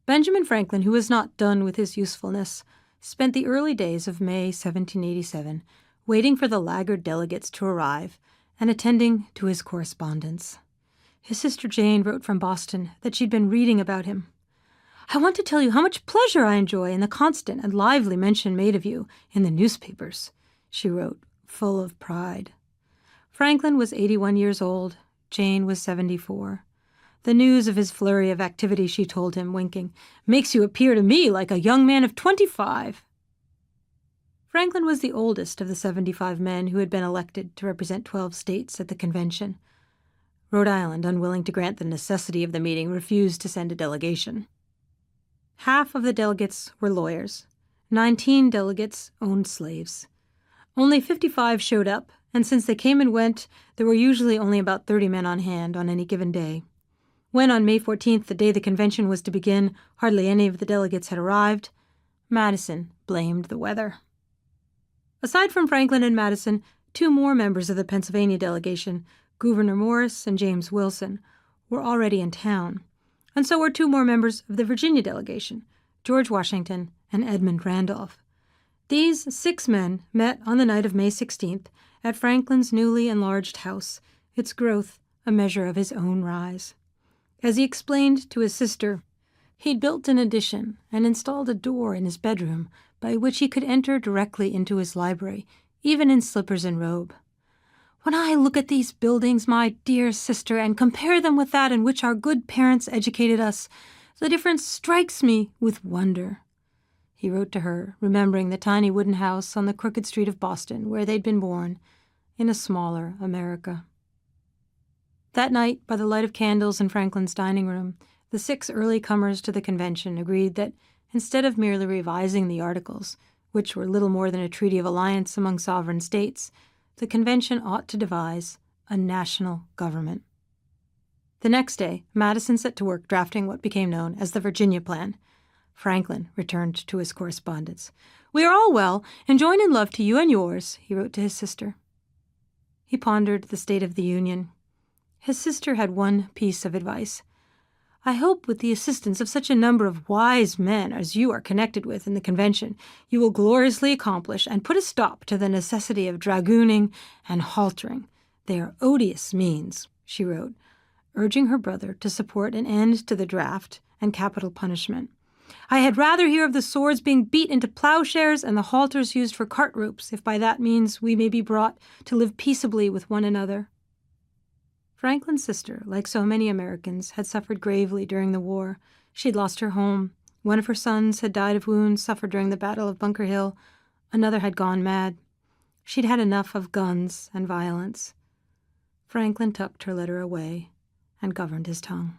Benjamin Franklin, who was not done with his usefulness, spent the early days of May 1787 waiting for the laggard delegates to arrive and attending to his correspondence. His sister Jane wrote from Boston that she'd been reading about him. "I want to tell you how much pleasure I enjoy in the constant and lively mention made of you in the newspapers," she wrote, full of pride. Franklin was 81 years old. Jane was 74. The news of his flurry of activity, she told him, winking, "makes you appear to me like a young man of 25. Franklin was the oldest of the 75 men who had been elected to represent 12 states at the convention. Rhode Island, unwilling to grant the necessity of the meeting, refused to send a delegation. Half of the delegates were lawyers. 19 delegates owned slaves. Only 55 showed up, and since they came and went, there were usually only about 30 men on hand on any given day. When, on May 14th, the day the convention was to begin, hardly any of the delegates had arrived, Madison blamed the weather. Aside from Franklin and Madison, 2 more members of the Pennsylvania delegation, Gouverneur Morris and James Wilson, were already in town, and so were 2 more members of the Virginia delegation, George Washington and Edmund Randolph. These 6 men met on the night of May 16th at Franklin's newly enlarged house, its growth a measure of his own rise. As he explained to his sister, he'd built an addition and installed a door in his bedroom by which he could enter directly into his library, even in slippers and robe. "When I look at these buildings, my dear sister, and compare them with that in which our good parents educated us, the difference strikes me with wonder," he wrote to her, remembering the tiny wooden house on the crooked street of Boston where they'd been born, in a smaller America. That night, by the light of candles in Franklin's dining room, the 6 early comers to the convention agreed that instead of merely revising the Articles, which were little more than a treaty of alliance among sovereign states, the convention ought to devise a national government. The next day, Madison set to work drafting what became known as the Virginia Plan. Franklin returned to his correspondence. "We are all well, and join in love to you and yours," he wrote to his sister. He pondered the state of the Union. His sister had one piece of advice. "I hope with the assistance of such a number of wise men as you are connected with in the convention, you will gloriously accomplish and put a stop to the necessity of dragooning and haltering. They are odious means," she wrote, urging her brother to support an end to the draft and capital punishment. "I had rather hear of the swords being beat into plowshares and the halters used for cart ropes, if by that means we may be brought to live peaceably with one another." Franklin's sister, like so many Americans, had suffered gravely during the war. She'd lost her home. One of her sons had died of wounds suffered during the Battle of Bunker Hill. Another had gone mad. She'd had enough of guns and violence. Franklin tucked her letter away and governed his tongue.